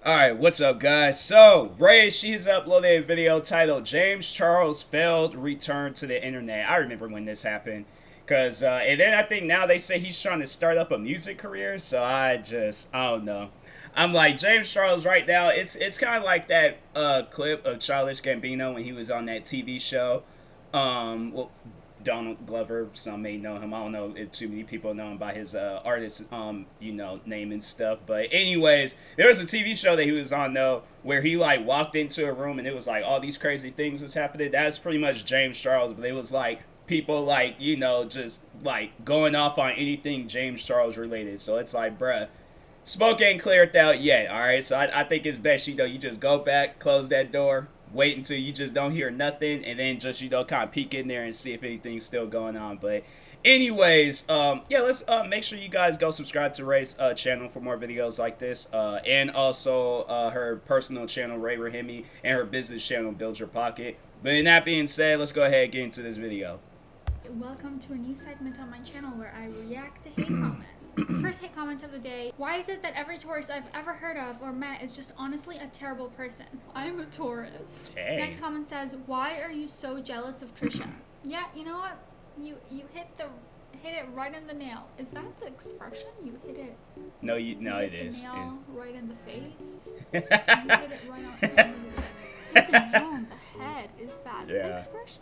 Alright, what's up guys? So, Ray, she has uploaded a video titled James Charles Failed Return to the Internet. I remember when this happened. And then I think now they say he's trying to start up a music career, so I don't know. I'm like, James Charles right now, it's kind of like that clip of Childish Gambino when he was on that TV show. Well, Donald Glover, some may know him. I don't know if too many people know him by his artist, name and stuff. But anyways, there was a TV show that he was on though, where he like walked into a room and it was like all these crazy things was happening. That's pretty much James Charles, but it was like people like just like going off on anything James Charles related. So it's like, bruh, smoke ain't cleared out yet. All right, so I think it's best you just go back, close that door, wait until you just don't hear nothing, and then just kind of peek in there and see if anything's still going on. But anyways, yeah, let's make sure you guys go subscribe to Ray's channel for more videos like this, and also her personal channel Ray Rahimi and her business channel Build Your Pocket. But in that being said, let's go ahead and get into this video. Welcome to a new segment on my channel where I react to hate comments. First hate comment of the day. Why is it that every tourist I've ever heard of or met is just honestly a terrible person? I'm a tourist. Dang. Next comment says, why are you so jealous of Trisha? Yeah, you know what? You hit it right in the nail. Is that the expression? You hit it. No, it is. Nail right in the face. You hit it right on hit the nail on the head. Is that the expression?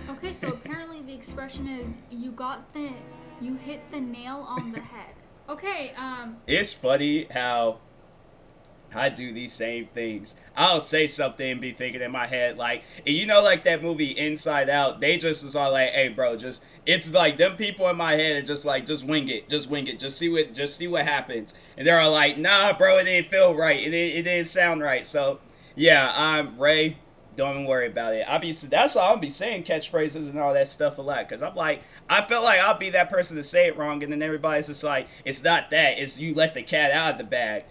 Okay, so apparently the expression is you hit the nail on the head. Okay, it's funny how I do these same things. I'll say something and be thinking in my head like, like that movie Inside Out, they just was all like, hey bro, it's like them people in my head are just like, just wing it, just see what happens. And they're all like, nah bro, it didn't feel right, it didn't sound right. So yeah, I'm Ray. Don't even worry about it. That's why I'll be saying catchphrases and all that stuff a lot. Because I'm like, I feel like I'll be that person to say it wrong. And then everybody's just like, it's not that. It's you let the cat out of the bag.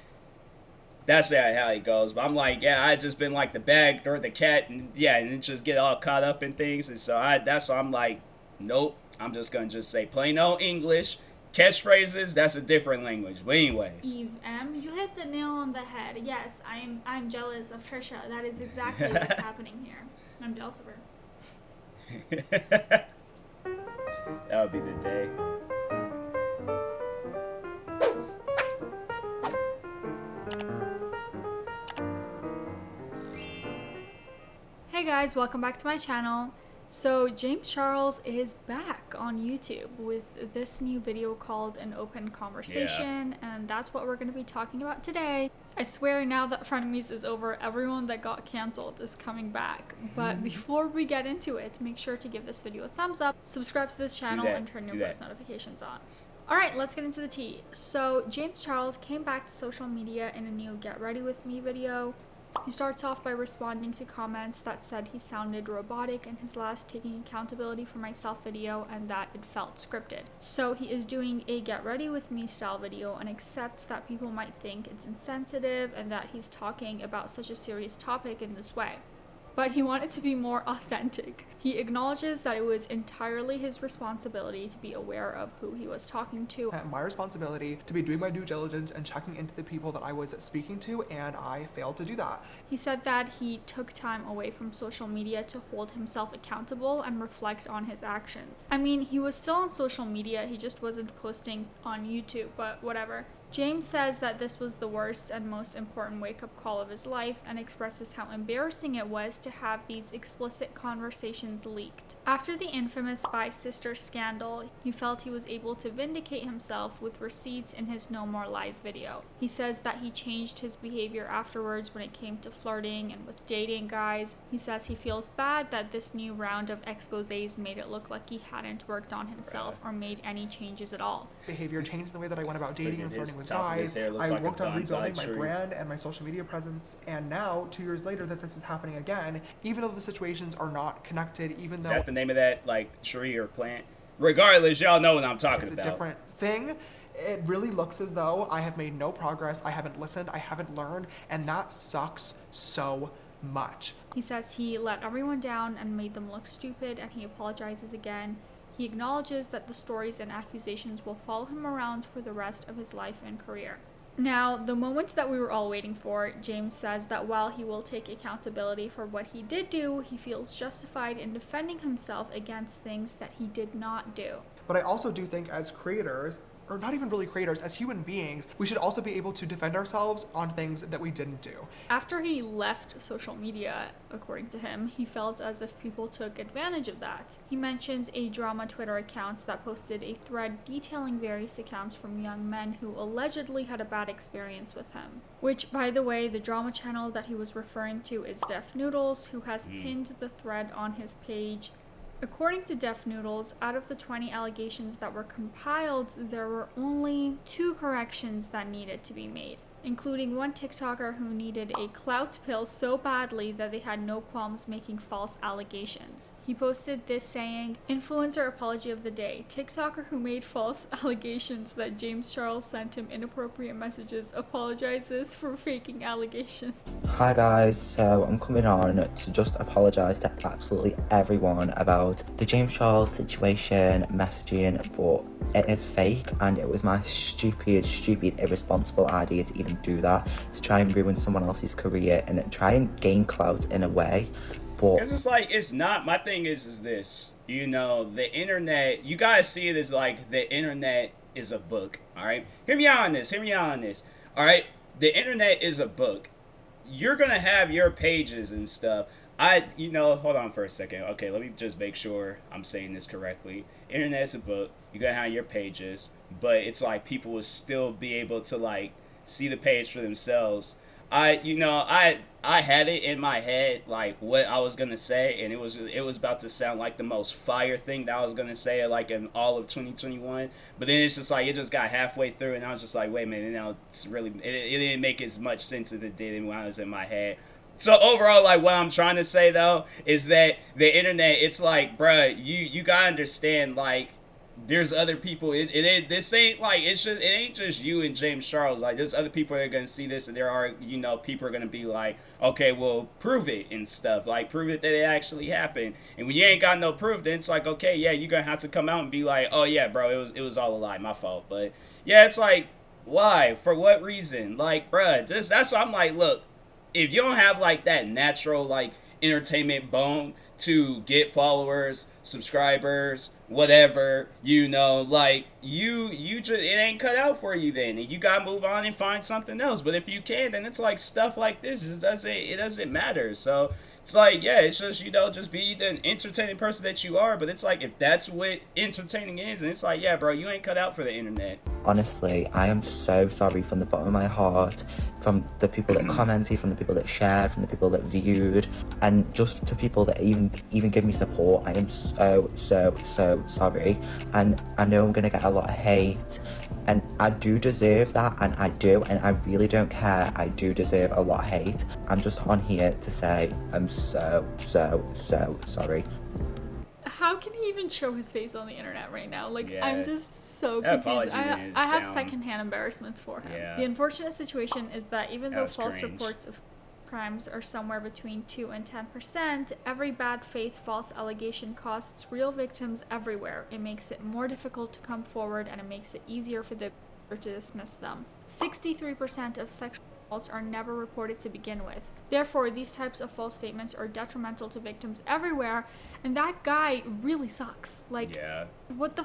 That's how it goes. But I'm like, yeah, I just been like the bag or the cat. And yeah, and it just get all caught up in things. And so that's why I'm like, nope. I'm just going to just say plain old English. Catchphrases, that's a different language. But anyways. Eve M, you hit the nail on the head. Yes, I'm jealous of Trisha. That is exactly what's happening here. I'm jealous of her. That would be the day. Hey guys, welcome back to my channel. So James Charles is back on YouTube with this new video called An Open Conversation, and that's what we're going to be talking about today. I swear now that Frenemies is over, everyone that got cancelled is coming back. But before we get into it, make sure to give this video a thumbs up, subscribe to this channel, and turn your post notifications on. Alright, let's get into the tea. So James Charles came back to social media in a new Get Ready With Me video. He starts off by responding to comments that said he sounded robotic in his last Taking Accountability for Myself video and that it felt scripted. So he is doing a Get Ready With Me style video and accepts that people might think it's insensitive and that he's talking about such a serious topic in this way. But he wanted to be more authentic. He acknowledges that it was entirely his responsibility to be aware of who he was talking to. My responsibility to be doing my due diligence and checking into the people that I was speaking to, and I failed to do that. He said that he took time away from social media to hold himself accountable and reflect on his actions. I mean, he was still on social media, he just wasn't posting on YouTube, but whatever. James says that this was the worst and most important wake-up call of his life and expresses how embarrassing it was to have these explicit conversations leaked. After the infamous By Sister scandal, he felt he was able to vindicate himself with receipts in his No More Lies video. He says that he changed his behavior afterwards when it came to flirting and with dating guys. He says he feels bad that this new round of exposés made it look like he hadn't worked on himself or made any changes at all. Behavior changed the way that I went about dating and flirting with guys. I worked on rebuilding my brand and my social media presence, and now 2 years later that this is happening again, even though the situations are not connected, even though— Is that the name of that tree or plant? Regardless, y'all know what I'm talking about. It's a different thing. It really looks as though I have made no progress, I haven't listened, I haven't learned, and that sucks so much. He says he let everyone down and made them look stupid, and he apologizes again. He acknowledges that the stories and accusations will follow him around for the rest of his life and career. Now, the moment that we were all waiting for, James says that while he will take accountability for what he did do, he feels justified in defending himself against things that he did not do. But I also do think as creators, or not even really creators, as human beings, we should also be able to defend ourselves on things that we didn't do. After he left social media, according to him, he felt as if people took advantage of that. He mentions a drama Twitter account that posted a thread detailing various accounts from young men who allegedly had a bad experience with him. Which, by the way, the drama channel that he was referring to is Def Noodles, who has pinned the thread on his page. According to Def Noodles, out of the 20 allegations that were compiled, there were only 2 corrections that needed to be made, including one TikToker who needed a clout pill so badly that they had no qualms making false allegations. He posted this saying, "Influencer apology of the day. TikToker who made false allegations that James Charles sent him inappropriate messages apologizes for faking allegations." Hi guys, so I'm coming on to just apologise to absolutely everyone about the James Charles situation, messaging, but it is fake and it was my stupid, irresponsible idea to even do that, to try and ruin someone else's career and try and gain clout in a way. But because it's like, it's not, my thing is this, you know, the internet, you guys see it as like the internet is a book, all right? Hear me on this, all right? The internet is a book. You're gonna have your pages and stuff. Hold on for a second. Okay, let me just make sure I'm saying this correctly. Internet is a book. You're gonna have your pages, but it's like people will still be able to like see the page for themselves. I had it in my head like what I was gonna say, and it was about to sound like the most fire thing that I was gonna say like in all of 2021. But then it's just like it just got halfway through, and I was just like, wait a minute, it's really it didn't make as much sense as it did when I was in my head. So overall, like what I'm trying to say though is that the internet, it's like, bruh, you gotta understand, like, there's other people. This ain't like, it ain't just you and James Charles. Like, there's other people that are gonna see this, and there are, people are gonna be like, okay, well, prove it and stuff. Like, prove it that it actually happened. And when you ain't got no proof, then it's like, okay, yeah, you're gonna have to come out and be like, oh yeah, bro, it was all a lie, my fault. But yeah, it's like, why? For what reason? Like, bruh, that's why I'm like, look, if you don't have like that natural like entertainment bone to get followers, subscribers, whatever, like you just, it ain't cut out for you then, and you gotta move on and find something else. But if you can, then it's like stuff like this just doesn't matter. So it's like, yeah, it's just, just be the entertaining person that you are. But it's like, if that's what entertaining is, and it's like, yeah, bro, you ain't cut out for the internet. honestly, I am so sorry from the bottom of my heart, from the people that commented, from the people that shared, from the people that viewed, and just to people that even give me support. I am so sorry, and I know I'm gonna get a lot of hate, and I do deserve that, and I really don't care. I do deserve a lot of hate. I'm just on here to say I'm so sorry. How can he even show his face on the internet right now? Like, yeah. I'm just so confused. I have secondhand embarrassment for him. Yeah. The unfortunate situation is that even though false cringe. reports of crimes are somewhere between 2 and 10%, every bad faith false allegation costs real victims everywhere. It makes it more difficult to come forward, and it makes it easier for the to dismiss them. 63% of sexual assaults are never reported to begin with. Therefore, these types of false statements are detrimental to victims everywhere, and that guy really sucks. Like, yeah. What the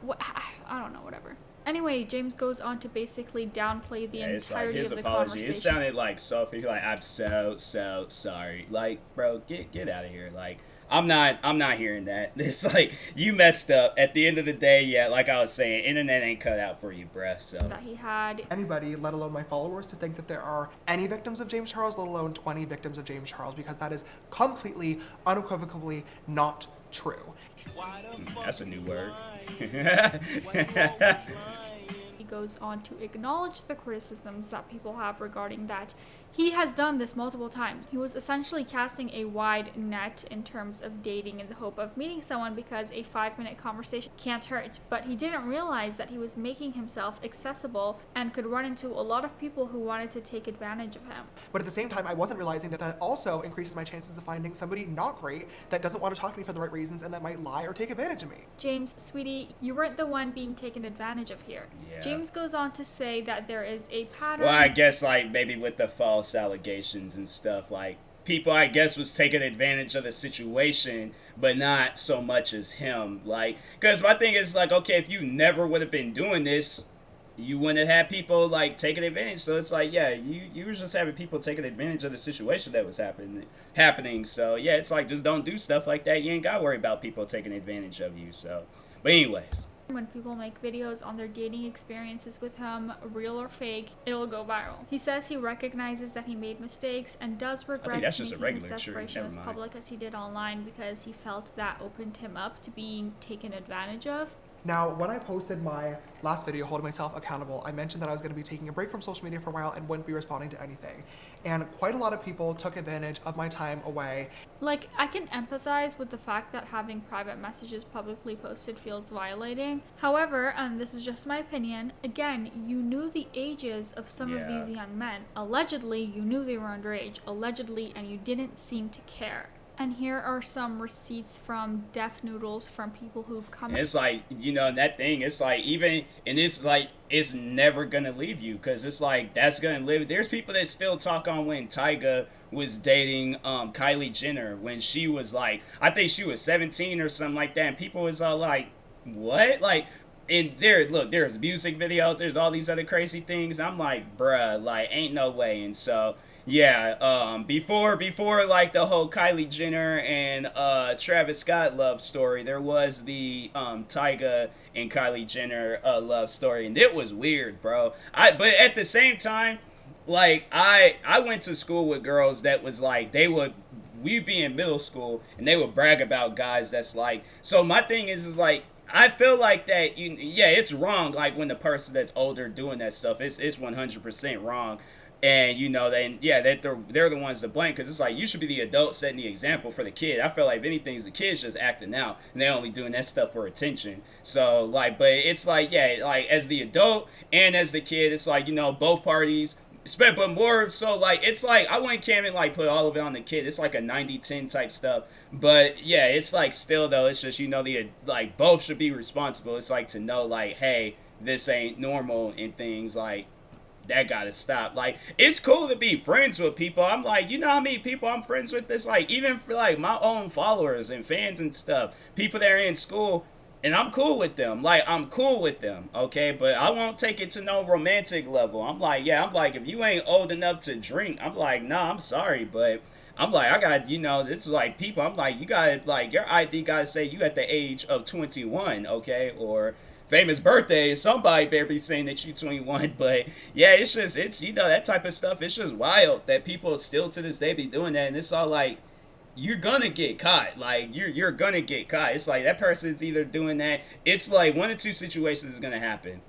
what? I don't know, whatever. Anyway, James goes on to basically downplay the entirety of the conversation. It sounded like Sophie, like, I'm so sorry. Like, bro, get out of here. Like, I'm not hearing that. It's like, you messed up. At the end of the day, yeah, like I was saying, internet ain't cut out for you, bruh. So that he had anybody, let alone my followers, to think that there are any victims of James Charles, let alone 20 victims of James Charles, because that is completely, unequivocally not true. That's a new word. He goes on to acknowledge the criticisms that people have regarding that he has done this multiple times. He was essentially casting a wide net in terms of dating in the hope of meeting someone, because a 5-minute conversation can't hurt. But he didn't realize that he was making himself accessible and could run into a lot of people who wanted to take advantage of him. But at the same time, I wasn't realizing that that also increases my chances of finding somebody not great, that doesn't want to talk to me for the right reasons, and that might lie or take advantage of me. James, sweetie, you weren't the one being taken advantage of here. Yeah. James James goes on to say that there is a pattern. Well, I guess like maybe with the false allegations and stuff, like people I guess was taking advantage of the situation, but not so much as him. Like, because my thing is like, okay, if you never would have been doing this, you wouldn't have had people like taking advantage. So it's like, yeah, you were just having people taking advantage of the situation that was happening. So yeah, it's like, just don't do stuff like that. You ain't gotta worry about people taking advantage of you. So, but anyways, when people make videos on their dating experiences with him, real or fake, it'll go viral. He says he recognizes that he made mistakes and does regret making his desperation as public as he did online, because he felt that opened him up to being taken advantage of. Now, when I posted my last video holding myself accountable, I mentioned that I was going to be taking a break from social media for a while and wouldn't be responding to anything. And quite a lot of people took advantage of my time away. Like, I can empathize with the fact that having private messages publicly posted feels violating. However, and this is just my opinion, again, you knew the ages of some of these young men. Allegedly, you knew they were underage. Allegedly, and you didn't seem to care. And here are some receipts from Deaf Noodles from people who've come. It's like, you know, that thing, it's like, even, and it's like, it's never gonna leave you, because it's like, that's gonna live. There's people that still talk on when Tyga was dating Kylie Jenner, when she was like, I think she was 17 or something like that, and people was all like, what? Like, and there's music videos, there's all these other crazy things. I'm like, bruh, like, ain't no way. And so, yeah, before like the whole Kylie Jenner and Travis Scott love story, there was the Tyga and Kylie Jenner love story, and it was weird, bro. But at the same time, like I went to school with girls that was like, we'd be in middle school and they would brag about guys that's like, so my thing is like, I feel like that, it's wrong, like when the person that's older doing that stuff, it's 100% wrong. And, you know, they're the ones to blame, because it's like, you should be the adult setting the example for the kid. I feel like if anything, the kid's just acting out, and they're only doing that stuff for attention. So, like, but it's like, yeah, like, as the adult and as the kid, it's like, you know, both parties, but more so, like, it's like, I wouldn't come and, like, put all of it on the kid. It's like a 90-10 type stuff. But, yeah, it's like, still, though, it's just, you know, like, both should be responsible. It's like to know, like, hey, this ain't normal, and things like that gotta stop. Like, it's cool to be friends with people. I'm like, you know how many people I'm friends with? It's like, even for like my own followers and fans and stuff, people that are in school, and I'm cool with them. Like, I'm cool with them, okay? But I won't take it to no romantic level. I'm like, if you ain't old enough to drink, I'm like, nah, I'm sorry, but I'm like, I got, you know, this is like people, I'm like, you gotta, like, your ID gotta say you at the age of 21, okay? Or famous birthday, somebody better be saying that you 21. But yeah, it's you know, that type of stuff, it's just wild that people still to this day be doing that. And it's all like, you're gonna get caught. Like, you're gonna get caught. It's like, that person's either doing that, it's like one of two situations is gonna happen.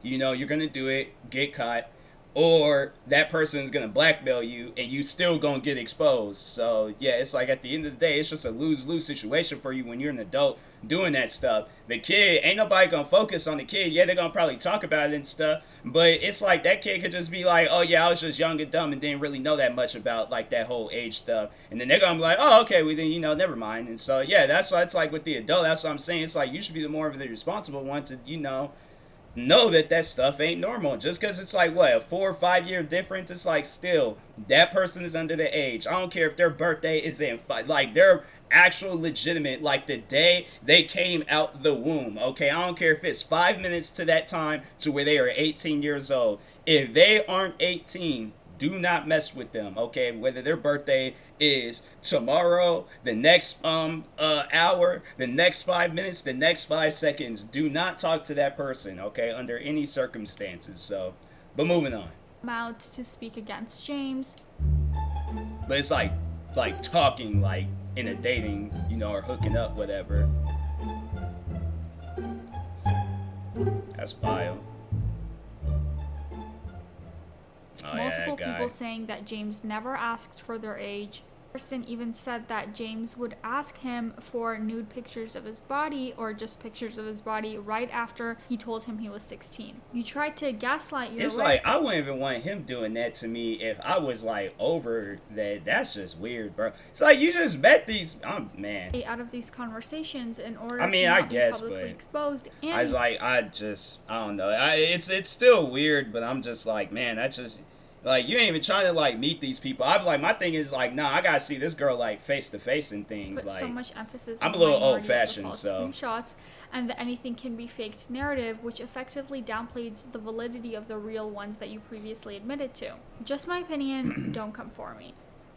You know, you're gonna do it, get caught, or that person's gonna blackmail you and you still gonna get exposed. So yeah, it's like, at the end of the day, it's just a lose-lose situation for you when you're an adult doing that stuff. The kid, ain't nobody gonna focus on the kid. Yeah, they're gonna probably talk about it and stuff, but it's like, that kid could just be like, oh yeah, I was just young and dumb and didn't really know that much about like that whole age stuff, and then they're gonna be like, oh okay, well then, you know, never mind. And so yeah, that's why it's like with the adult, that's what I'm saying. It's like, you should be the more of the responsible one to, you know that stuff ain't normal. Just because it's like, what, a 4 or 5 year difference, it's like, still, that person is under the age. I don't care if their birthday is in, like, they're actual legitimate, like, the day they came out the womb, okay? I don't care if it's 5 minutes to that time to where they are 18 years old. If they aren't 18, do not mess with them, okay? Whether their birthday is tomorrow, the next hour, the next 5 minutes, the next 5 seconds, do not talk to that person, okay? Under any circumstances. So, but moving on. Out to speak against James. But it's like talking, like in a dating, you know, or hooking up, whatever. That's bio. Multiple people saying that James never asked for their age, Person even said that James would ask him for nude pictures of his body or just pictures of his body right after he told him he was 16. You tried to gaslight your It's like, I wouldn't even want him doing that to me if I was like over that. That's just weird, bro. It's like you just met these, man. Out of these conversations in order I mean, to not I guess, be publicly but exposed. And I was like, I don't know. It's still weird, but I'm just like, man, that's just. Like, you ain't even trying to, like, meet these people. I'm like, my thing is, like, nah, I gotta see this girl, like, face-to-face and things. Put like, so much emphasis I'm on a little minority of the old-fashioned, false so. screenshots and the anything can be faked narrative, which effectively downplays the validity of the real ones that you previously admitted to. Just my opinion, don't come for me.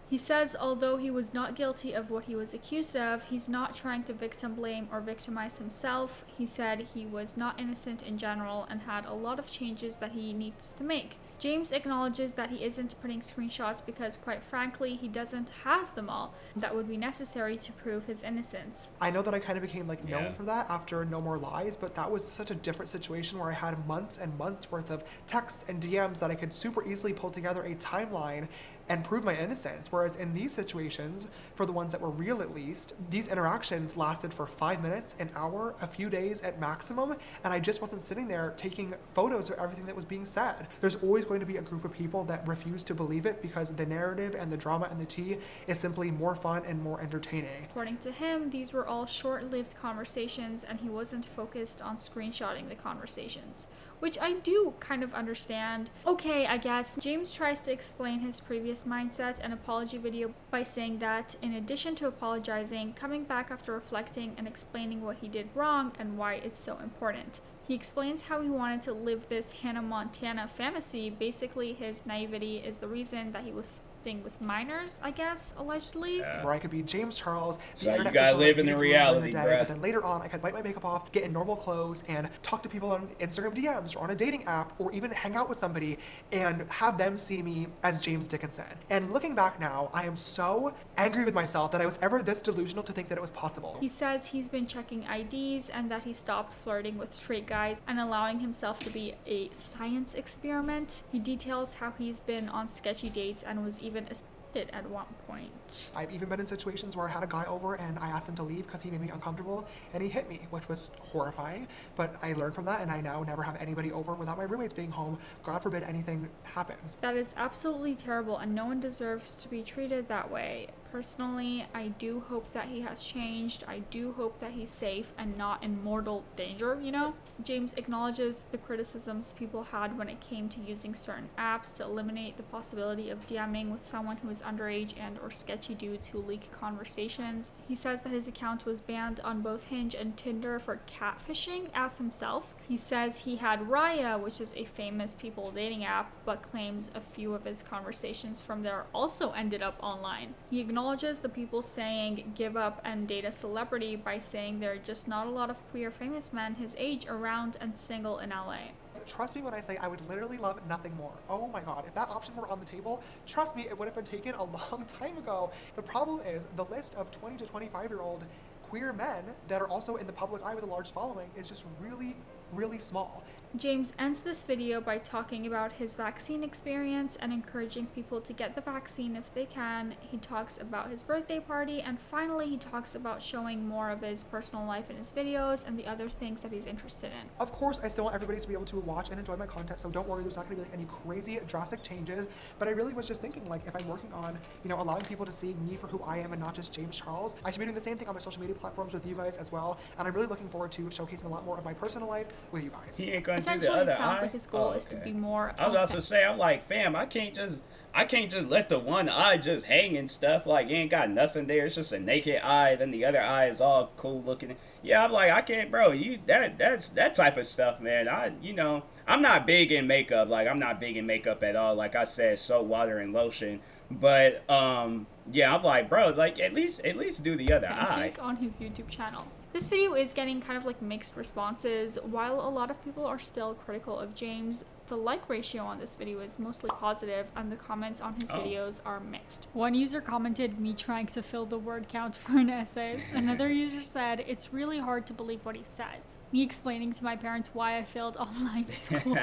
He says although he was not guilty of what he was accused of, he's not trying to victim blame or victimize himself. He said he was not innocent in general and had a lot of changes that he needs to make. James acknowledges that he isn't putting screenshots because, quite frankly, he doesn't have them all that would be necessary to prove his innocence. I know that I kind of became like known for that after No More Lies, but that was such a different situation where I had months and months worth of texts and DMs that I could super easily pull together a timeline and prove my innocence. Whereas in these situations, for the ones that were real at least, these interactions lasted for 5 minutes, an hour, a few days at maximum, and I just wasn't sitting there taking photos of everything that was being said. There's always going to be a group of people that refuse to believe it because the narrative and the drama and the tea is simply more fun and more entertaining. According to him, these were all short-lived conversations and he wasn't focused on screenshotting the conversations, which I do kind of understand. Okay, I guess. James tries to explain his previous mindset and apology video by saying that in addition to apologizing, coming back after reflecting and explaining what he did wrong and why it's so important. He explains how he wanted to live this Hannah Montana fantasy. Basically, his naivety is the reason that he was with minors, I guess, allegedly. Where I could be James Charles, the so internet you gotta live in the the reality, day, bruh. but then later on I could wipe my makeup off, get in normal clothes, and talk to people on Instagram DMs or on a dating app, or even hang out with somebody and have them see me as James Dickinson. And looking back now, I am so angry with myself that I was ever this delusional to think that it was possible. He says he's been checking IDs and that he stopped flirting with straight guys and allowing himself to be a science experiment. He details how he's been on sketchy dates and was even at one point. I've even been in situations where I had a guy over and I asked him to leave because he made me uncomfortable and he hit me, which was horrifying, but I learned from that and I now never have anybody over without my roommates being home. God forbid anything happens. That is absolutely terrible and no one deserves to be treated that way. Personally, I do hope that he has changed. I do hope that he's safe and not in mortal danger, you know? James acknowledges the criticisms people had when it came to using certain apps to eliminate the possibility of DMing with someone who is underage and or sketchy dudes who leak conversations. He says that his account was banned on both Hinge and Tinder for catfishing as himself. He says he had Raya, which is a famous people dating app, but claims a few of his conversations from there also ended up online. He acknowledges the people saying give up and date a celebrity by saying there are just not a lot of queer famous men his age around and single in LA. Trust me when I say I would literally love nothing more. Oh my god, if that option were on the table, trust me, it would have been taken a long time ago. The problem is the list of 20 to 25-year-old queer men that are also in the public eye with a large following is just really small. James ends this video by talking about his vaccine experience and encouraging people to get the vaccine if they can. He talks about his birthday party, and finally he talks about showing more of his personal life in his videos and the other things that he's interested in. Of course, I still want everybody to be able to watch and enjoy my content, so don't worry, there's not going to be like any crazy drastic changes, but I really was just thinking, like, if I'm working on, you know, allowing people to see me for who I am and not just James Charles, I should be doing the same thing on my social media platforms with you guys as well, and I'm really looking forward to showcasing a lot more of my personal life with you guys. He ain't gonna do the Essentially, other it sounds eye? like his goal is to be more. I was about to say, I'm like, fam, I can't just let the one eye just hang and stuff. Like, you ain't got nothing there. It's just a naked eye. Then the other eye is all cool looking. Yeah, I'm like, I can't, bro. That's that type of stuff, man. I'm not big in makeup. Like, I'm not big in makeup at all. Like I said, soap, water, and lotion. But yeah, I'm like, bro, like at least do the other eye. On his YouTube channel. This video is getting kind of like mixed responses. While a lot of people are still critical of James, the like ratio on this video is mostly positive and the comments on his videos are mixed. One user commented, me trying to fill the word count for an essay. Another user said, it's really hard to believe what he says. Me explaining to my parents why I failed online school.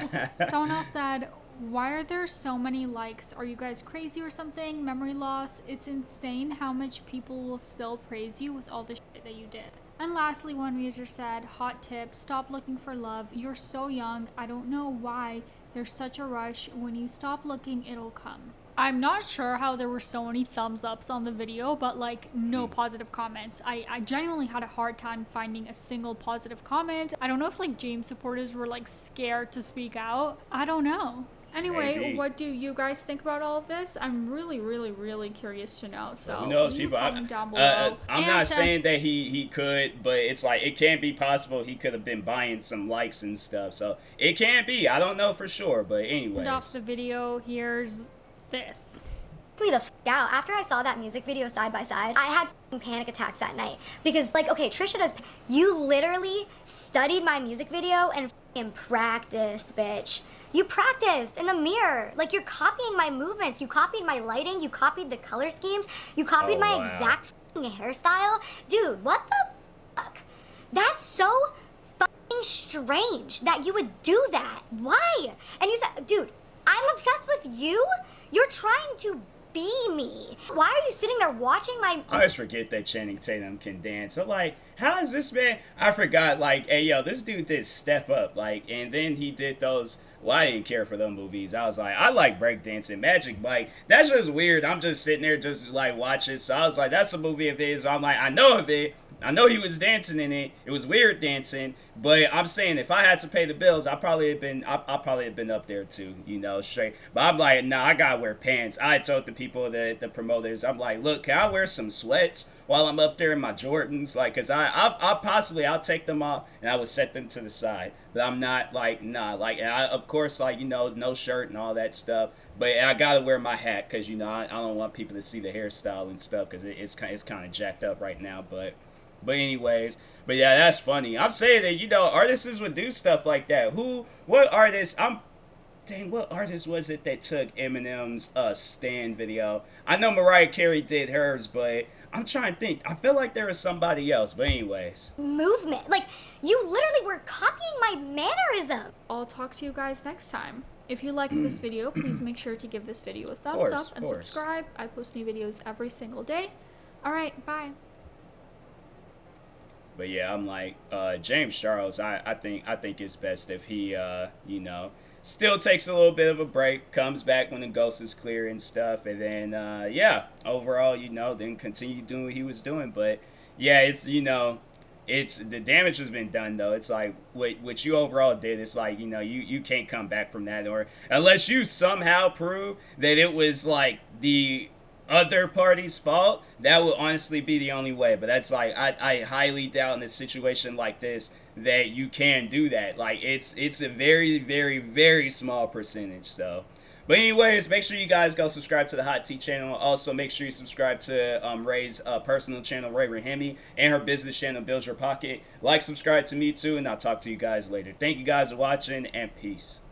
Someone else said, Why are there so many likes? Are you guys crazy or something? Memory loss? It's insane how much people will still praise you with all the shit that you did. And lastly, one user said, hot tip, stop looking for love. You're so young. I don't know why there's such a rush. When you stop looking, it'll come. I'm not sure how there were so many thumbs ups on the video, but like no positive comments. I genuinely had a hard time finding a single positive comment. I don't know if like James supporters were like scared to speak out. I don't know. Anyway, Maybe. what do you guys think about all of this? I'm really curious to know. So who knows, leave a people? comment down below. I'm not saying that he could, but it's like it can be possible he could have been buying some likes and stuff. So it can be. I don't know for sure, but anyways. Off the video. Here's this. The f out. After I saw that music video side by side, I had panic attacks that night because, like, okay, Trisha does. You literally studied my music video and practiced, bitch. You practiced in the mirror. Like, you're copying my movements. You copied my lighting. You copied the color schemes. You copied my exact hairstyle. Dude, what the fuck? That's so fucking strange that you would do that. Why? And you said, dude, I'm obsessed with you. You're trying to be me. Why are you sitting there watching my... I always forget that Channing Tatum can dance. So, like, how is this man... I forgot, like, hey, yo, this dude did Step Up, like, and then he did those... Well, I didn't care for them movies. I was like, I like breakdancing. Magic Mike, that's just weird. I'm just sitting there just, like, watching. So I was like, that's a movie of his. I'm like, I know of it. I know he was dancing in it. It was weird dancing. But I'm saying if I had to pay the bills, I probably have been up there too, you know, straight. But I'm like, nah, I gotta wear pants. I told the people, the promoters, I'm like, look, can I wear some sweats while I'm up there in my Jordans? Like, cause I'll take them off and I would set them to the side. But I'm not like, nah, like, and I, of course, like, you know, no shirt and all that stuff. But I gotta wear my hat because, you know, I don't want people to see the hairstyle and stuff because it's kind of jacked up right now. But anyways, but yeah, that's funny. I'm saying that, you know, artists would do stuff like that. What artist, what artist was it that took Eminem's Stan video? I know Mariah Carey did hers, but I'm trying to think. I feel like there was somebody else, but anyways. Movement. Like, you literally were copying my mannerism. I'll talk to you guys next time. If you liked this video, please make sure to give this video a thumbs up and subscribe. I post new videos every single day. Alright, bye. But yeah, I'm like, James Charles, I think it's best if he, you know, still takes a little bit of a break, comes back when the ghost is clear and stuff, and then, yeah, overall, you know, then continue doing what he was doing. But yeah, it's, you know, it's, the damage has been done, though. It's like, what you overall did, it's like, you know, you can't come back from that, or unless you somehow prove that it was, like, the other party's fault, that would honestly be the only way. But that's like, I highly doubt in a situation like this that you can do that. Like, it's a very small percentage. So, but anyways, make sure you guys go subscribe to the Hot Tea channel. Also, make sure you subscribe to Ray's personal channel, Ray Rahimi, and her business channel, Build Your Pocket. Like, subscribe to me too, and I'll talk to you guys later. Thank you guys for watching, and peace.